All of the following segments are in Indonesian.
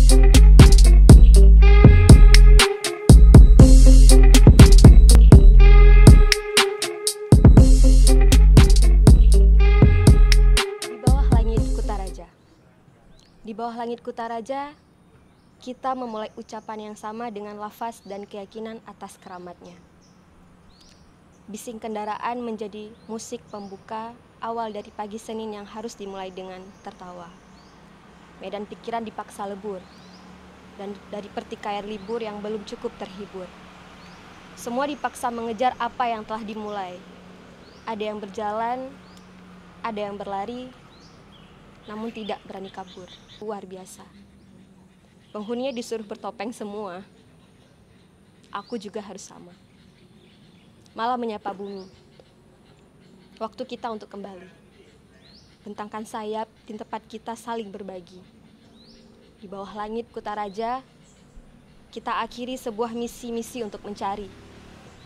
Di bawah langit Kutaraja, kita memulai ucapan yang sama dengan lafaz dan keyakinan atas keramatnya. Bising kendaraan menjadi musik pembuka awal dari pagi Senin yang harus dimulai dengan tertawa. Medan pikiran dipaksa lebur, dan dari pertikaian libur yang belum cukup terhibur. Semua dipaksa mengejar apa yang telah dimulai. Ada yang berjalan, ada yang berlari, namun tidak berani kabur. Luar biasa. Penghuninya disuruh bertopeng semua. Aku juga harus sama. Malah menyapa bumi. Waktu kita untuk kembali. Bentangkan sayap di tempat kita saling berbagi. Di bawah langit Kutaraja, kita akhiri sebuah misi-misi untuk mencari.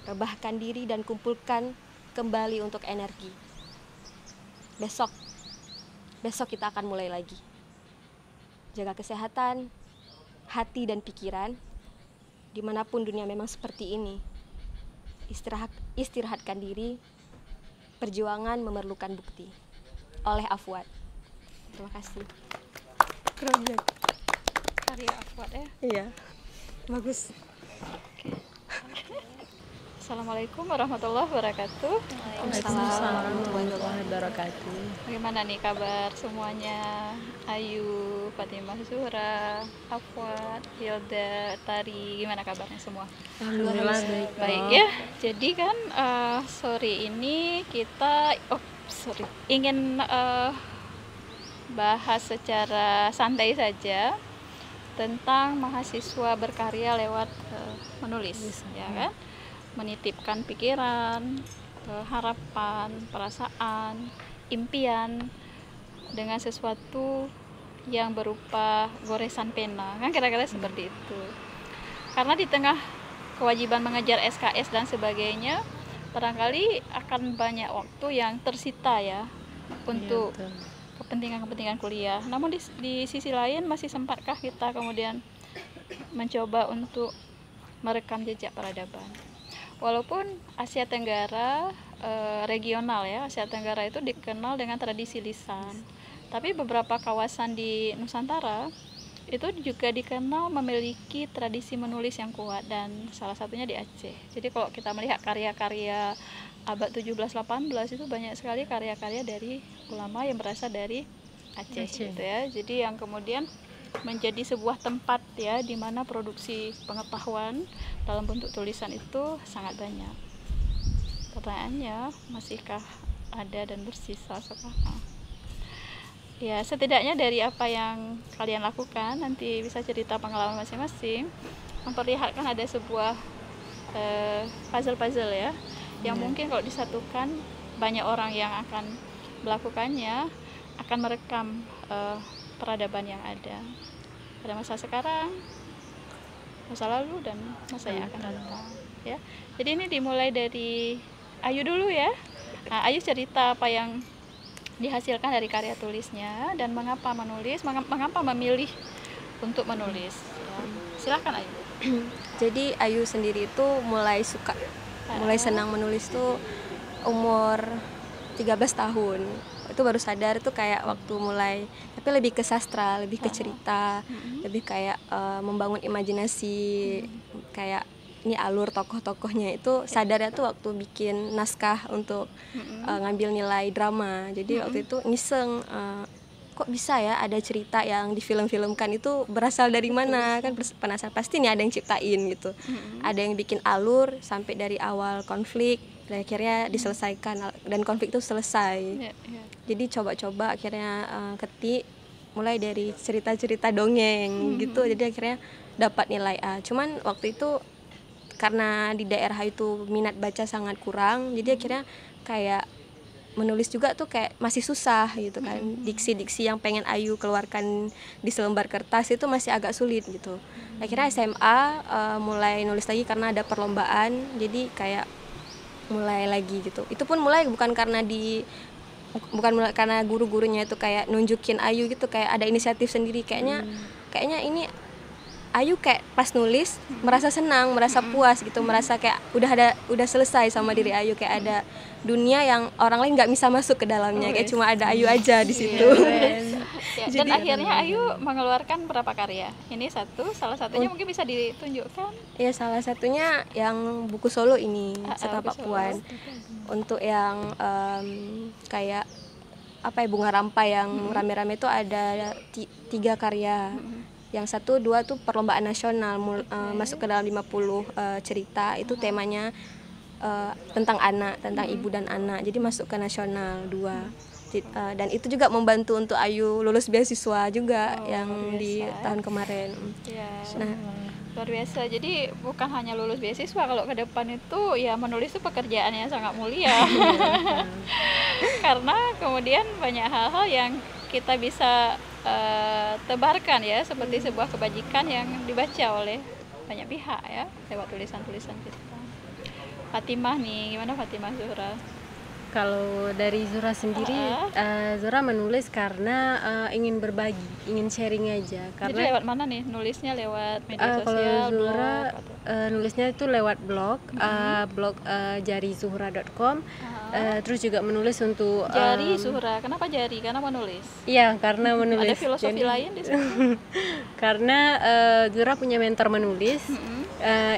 Rebahkan diri dan kumpulkan kembali untuk energi. Besok kita akan mulai lagi. Jaga kesehatan, hati dan pikiran, dimanapun dunia memang seperti ini. Istirahatkan diri, perjuangan memerlukan bukti. Oleh Afwad. Terima kasih. Keren banget. Karya Afwad ya? Iya, bagus. Assalamualaikum warahmatullahi wabarakatuh. Waalaikumsalam warahmatullahi wabarakatuh. Bagaimana nih kabar semuanya? Ayu, Fatimah Zuhra, Afwad, Hilda, Tari, gimana kabarnya semua? Alhamdulillah baik. Baik ya. Jadi kan sore ini kita ingin bahas secara santai saja tentang mahasiswa berkarya lewat menulis, ya kan? Menitipkan pikiran, harapan, perasaan, impian dengan sesuatu yang berupa goresan pena, kan kira-kira seperti itu. Karena di tengah kewajiban mengejar SKS dan sebagainya, barangkali akan banyak waktu yang tersita ya untuk kepentingan-kepentingan kuliah. Namun di sisi lain masih sempatkah kita kemudian mencoba untuk merekam jejak peradaban? Walaupun Asia Tenggara regional ya, Asia Tenggara itu dikenal dengan tradisi lisan, tapi beberapa kawasan di Nusantara itu juga dikenal memiliki tradisi menulis yang kuat, dan salah satunya di Aceh. Jadi kalau kita melihat karya-karya abad 17-18 itu banyak sekali karya-karya dari ulama yang berasal dari Aceh. Gitu ya. Jadi yang kemudian menjadi sebuah tempat ya di mana produksi pengetahuan dalam bentuk tulisan itu sangat banyak. Pertanyaannya, masihkah ada dan bersisa sekarang? Ya, setidaknya dari apa yang kalian lakukan, nanti bisa cerita pengalaman masing-masing, memperlihatkan ada sebuah puzzle-puzzle ya, yang mungkin kalau disatukan banyak orang yang akan melakukannya, akan merekam peradaban yang ada pada masa sekarang, masa lalu, dan masa yang akan datang ya. Jadi ini dimulai dari Ayu dulu ya. Nah, Ayu cerita apa yang dihasilkan dari karya tulisnya dan mengapa menulis, mengapa memilih untuk menulis ya. Silakan Ayu. Jadi Ayu sendiri itu mulai senang menulis tuh umur 13 tahun. Itu baru sadar itu kayak waktu mulai, tapi lebih ke sastra, lebih ke cerita, lebih kayak membangun imajinasi, kayak ini alur tokoh-tokohnya itu sadarnya tuh waktu bikin naskah untuk ngambil nilai drama. Jadi waktu itu ngiseng, kok bisa ya ada cerita yang difilm-filmkan, itu berasal dari mana, kan penasaran, pasti nih ada yang ciptain gitu. Ada yang bikin alur sampai dari awal konflik dan akhirnya diselesaikan dan konflik itu selesai. Jadi coba-coba akhirnya ketik mulai dari cerita-cerita dongeng gitu, jadi akhirnya dapat nilai A. Cuman waktu itu karena di daerah itu minat baca sangat kurang, jadi akhirnya kayak menulis juga tuh kayak masih susah gitu kan. Diksi-diksi yang pengen Ayu keluarkan di selembar kertas itu masih agak sulit gitu. Akhirnya SMA mulai nulis lagi karena ada perlombaan, jadi kayak mulai lagi gitu. Itu pun mulai bukan karena karena guru-gurunya itu kayak nunjukin Ayu gitu, kayak ada inisiatif sendiri, kayaknya ini Ayu kayak pas nulis merasa senang, merasa puas gitu, merasa kayak udah selesai sama diri Ayu, kayak ada dunia yang orang lain nggak bisa masuk ke dalamnya, kayak cuma ada Ayu aja di situ. Ya, dan akhirnya Ayu mengeluarkan berapa karya? Ini salah satunya mungkin bisa ditunjukkan. Ya, salah satunya yang buku solo ini, Setapak Puan. Untuk yang kayak apa ya, bunga rampai yang rame-rame itu ada 3 karya. Yang 1, 2 tuh perlombaan nasional, masuk ke dalam 50 cerita, itu temanya tentang anak, tentang ibu dan anak, jadi masuk ke nasional 2. Dan itu juga membantu untuk Ayu lulus beasiswa juga yang di tahun kemarin. Nah, luar biasa. Jadi bukan hanya lulus beasiswa, kalau ke depan itu ya menulis itu pekerjaan yang sangat mulia. Karena kemudian banyak hal-hal yang kita bisa tebarkan ya, seperti sebuah kebajikan yang dibaca oleh banyak pihak ya lewat tulisan-tulisan kita. Fatimah nih, gimana Fatimah Zuhra? Kalau dari Zura sendiri, Zura menulis karena ingin berbagi, ingin sharing aja. Karena jadi lewat mana nih? Nulisnya lewat media sosial? Kalau Zura blog, nulisnya itu lewat blog, blog jarizuhra.com. Terus juga menulis untuk Jari Zuhra. Kenapa jari? Karena menulis. Iya, karena menulis. Ada filosofi lain di sini? Karena Zura punya mentor menulis.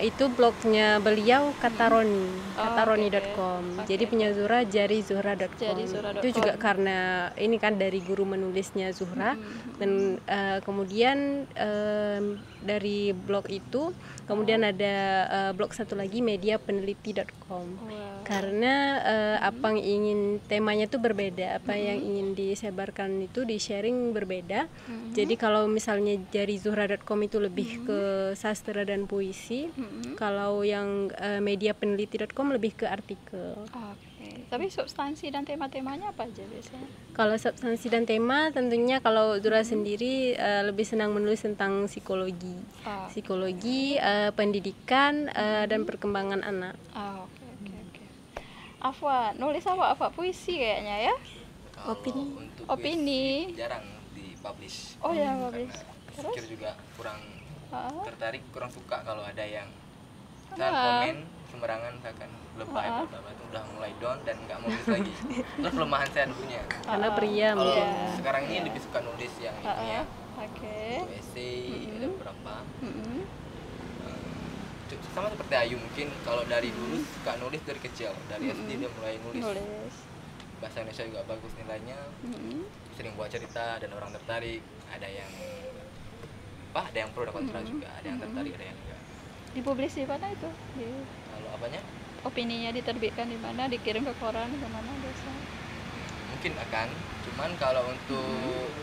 Itu blognya beliau kataroni.com. Jadi punya Zura jarizuhra.com. Itu juga karena ini kan dari guru menulisnya Zuhra. Dan kemudian dari blog itu kemudian ada blog satu lagi mediapeneliti.com. Karena apa yang ingin temanya itu berbeda, apa yang ingin disebarkan itu di sharing berbeda. Jadi kalau misalnya jarizuhra.com itu lebih ke sastra dan puisi. Kalau yang mediapeneliti.com lebih ke artikel. Tapi substansi dan tema-temanya apa aja biasanya? Kalau substansi dan tema tentunya kalau Zura sendiri lebih senang menulis tentang psikologi. Psikologi, pendidikan dan perkembangan anak. Oke. Afwa, nulis apa? Afwa puisi kayaknya ya? Opini. Jarang dipublish. Oh ya, publish. Terus? Pikir juga kurang tertarik, kurang suka kalau ada yang komen sembarangan, misalkan lebay itu udah mulai down dan nggak mau nulis lagi. Itu kelemahan saya dulunya. Karena pria kalau sekarang ini lebih suka nulis yang itu ya. Essay ada beberapa. Sama seperti Ayu, mungkin kalau dari dulu suka nulis dari kecil, dari SD dia mulai nulis. Bahasa Indonesia juga bagus nilainya. Sering buat cerita dan orang tertarik. Ada yang ada yang pro dan kontra juga, ada yang tertarik, ada yang enggak. Dipublis di mana itu? Kalau apanya? Opininya diterbitkan di mana? Dikirim ke koran ke mana biasa? Mungkin akan, cuman kalau untuk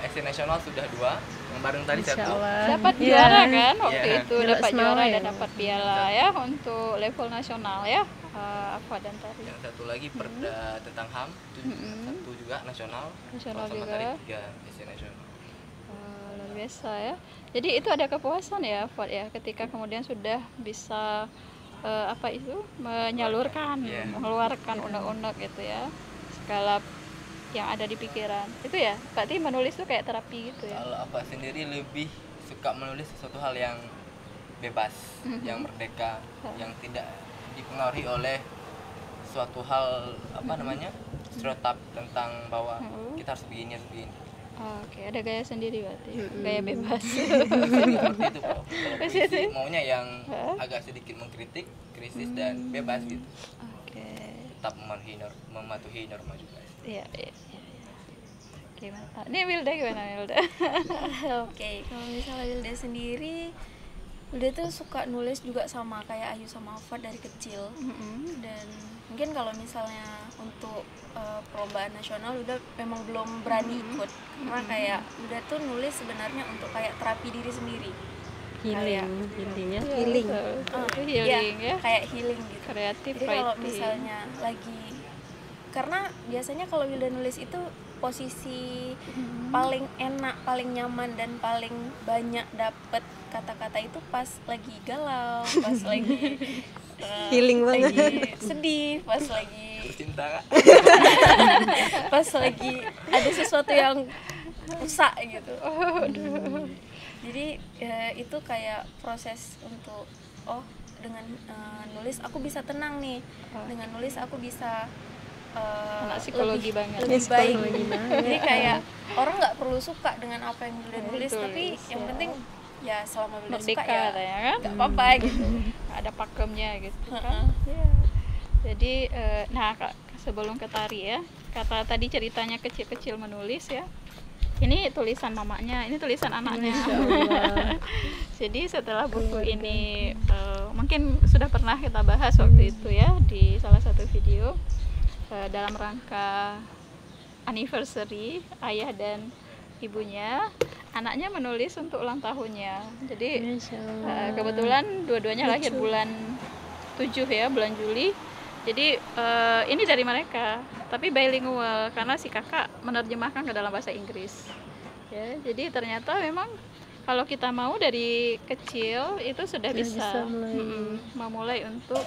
essay nasional sudah 2, yang bareng tadi 1. Dapat juara kan waktu itu, dapat juara dan dapat piala ya untuk level nasional ya. Apa dan tadi? Yang satu lagi perda tentang HAM, itu satu juga nasional. Nasional sama juga. Tadi 3 essay nasional. Luar biasa ya. Jadi itu ada kepuasan ya, Fuad ya, ketika kemudian sudah bisa menyalurkan, mengeluarkan unek-unek gitu ya, segala yang ada di pikiran. Itu ya, berarti menulis itu kayak terapi gitu ya. Kalau apa sendiri lebih suka menulis sesuatu hal yang bebas, yang merdeka, yang tidak dipengaruhi oleh suatu hal stereotip tentang bahwa kita harus begini. Oke, ada gaya sendiri berarti, gaya bebas. Seperti itu Pak. Kalau maunya yang agak sedikit mengkritik, krisis dan bebas gitu. Tetap mematuhi norma juga. Iya. Gimana? Ini Wilda gimana Wilda? Oke, kalau misalnya Wilda sendiri, Wilda tuh suka nulis juga sama kayak Ayu sama Afwa dari kecil. Dan mungkin kalau misalnya untuk perlombaan nasional udah memang belum berani ikut, karena kayak udah tuh nulis sebenarnya untuk kayak terapi diri sendiri, healing ya, kayak healing gitu. Kreatif. Jadi kalau misalnya lagi, karena biasanya kalau Wilda nulis itu posisi paling enak, paling nyaman dan paling banyak dapet kata-kata itu pas lagi galau, pas lagi healing banget, lagi sedih, pas lagi cinta. pas lagi ada sesuatu yang rusak gitu. Jadi itu kayak proses untuk dengan nulis aku bisa tenang nih, dengan nulis aku bisa anak psikologi banget, lebih baik. Jadi kayak orang nggak perlu suka dengan apa yang Wilda nulis, tapi yang penting ya selama Wilda suka ya kan? nggak apa-apa gitu. Ada pakemnya gitu kan. Jadi nah sebelum ke Tari ya, kata tadi ceritanya kecil-kecil menulis ya, ini tulisan mamanya, ini tulisan anaknya. Jadi setelah buku ini mungkin sudah pernah kita bahas waktu itu ya di salah satu video dalam rangka anniversary ayah dan ibunya, anaknya menulis untuk ulang tahunnya. Jadi kebetulan dua-duanya lahir bulan 7 ya, bulan Juli. Jadi ini dari mereka, tapi bilingual karena si kakak menerjemahkan ke dalam bahasa Inggris. Ya, jadi ternyata memang kalau kita mau dari kecil itu sudah bisa memulai untuk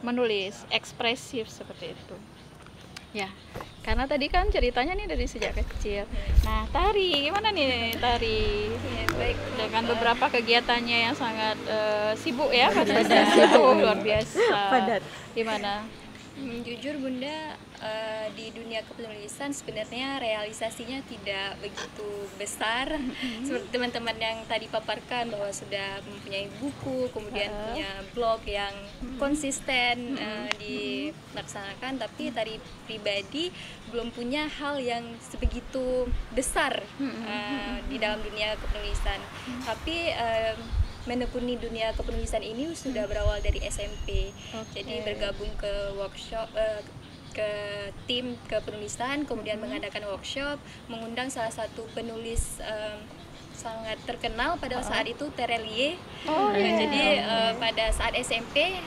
menulis ekspresif seperti itu. Ya, karena tadi kan ceritanya nih dari sejak kecil. Nah, Tari, gimana nih Tari? Ya, baik. Dengan beberapa kegiatannya yang sangat sibuk ya, sibuk luar biasa. Padat. Gimana? Jujur Bunda, di dunia kepenulisan sebenarnya realisasinya tidak begitu besar. Seperti teman-teman yang tadi paparkan bahwa sudah mempunyai buku, kemudian punya blog yang konsisten dilaksanakan, tapi Tari pribadi belum punya hal yang sebegitu besar di dalam dunia kepenulisan. Tapi menekuni dunia kepenulisan ini sudah berawal dari SMP. Jadi bergabung ke workshop, ke tim kepenulisan, kemudian mengadakan workshop, mengundang salah satu penulis sangat terkenal pada saat itu, Terelie. Jadi pada saat SMP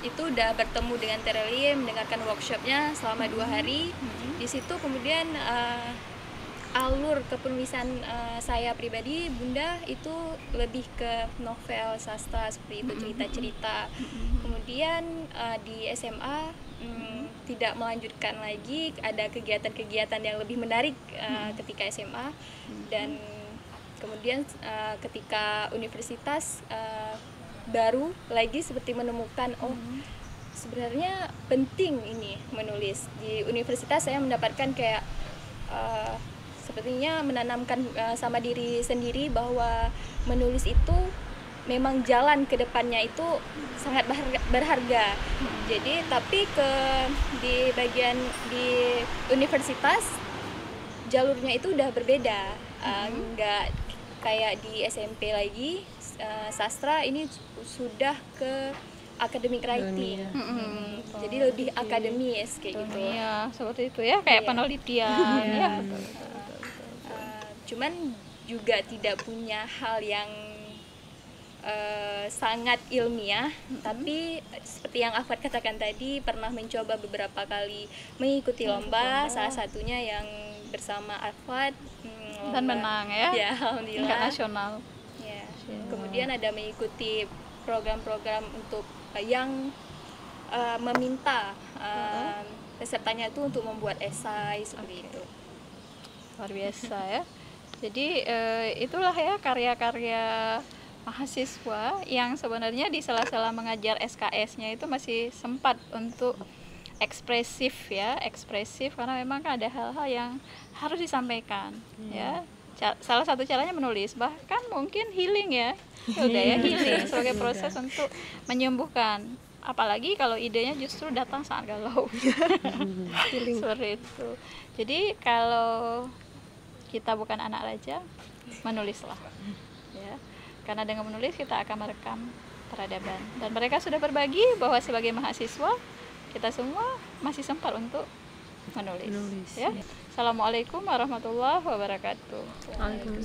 itu udah bertemu dengan Terelie, mendengarkan workshopnya selama 2 hari. Di situ kemudian alur kepenulisan saya pribadi, Bunda, itu lebih ke novel sastra seperti itu, cerita-cerita. Kemudian di SMA tidak melanjutkan lagi, ada kegiatan-kegiatan yang lebih menarik ketika SMA, dan kemudian ketika universitas baru lagi seperti menemukan sebenarnya penting ini menulis. Di universitas saya mendapatkan kayak sepertinya menanamkan sama diri sendiri bahwa menulis itu memang jalan ke depannya itu sangat berharga. Jadi tapi di bagian di universitas jalurnya itu udah berbeda, nggak kayak di SMP lagi. Sastra ini sudah ke academic writing, jadi lebih akademis kayak gitu. Iya, seperti itu ya, kayak penelitian. Ya. Cuman juga tidak punya hal yang sangat ilmiah, tapi seperti yang Afad katakan tadi, pernah mencoba beberapa kali mengikuti lomba, salah satunya yang bersama Afad dan menang ya. Ya, alhamdulillah. Tingkat nasional. Ya. Kemudian ada mengikuti program-program untuk yang meminta pesertanya itu untuk membuat esai seperti itu. Luar biasa ya. Jadi itulah ya karya-karya mahasiswa yang sebenarnya di sela-sela mengajar SKS-nya itu masih sempat untuk ekspresif ya, ekspresif karena memang ada hal-hal yang harus disampaikan ya. Salah satu caranya menulis, bahkan mungkin healing ya. Udah ya, healing sebagai proses untuk menyembuhkan. Apalagi kalau idenya justru datang saat galau. Seperti itu. Jadi kalau kita bukan anak raja, menulislah ya, karena dengan menulis kita akan merekam peradaban. Dan mereka sudah berbagi bahwa sebagai mahasiswa kita semua masih sempat untuk menulis ya. Assalamualaikum warahmatullahi wabarakatuh.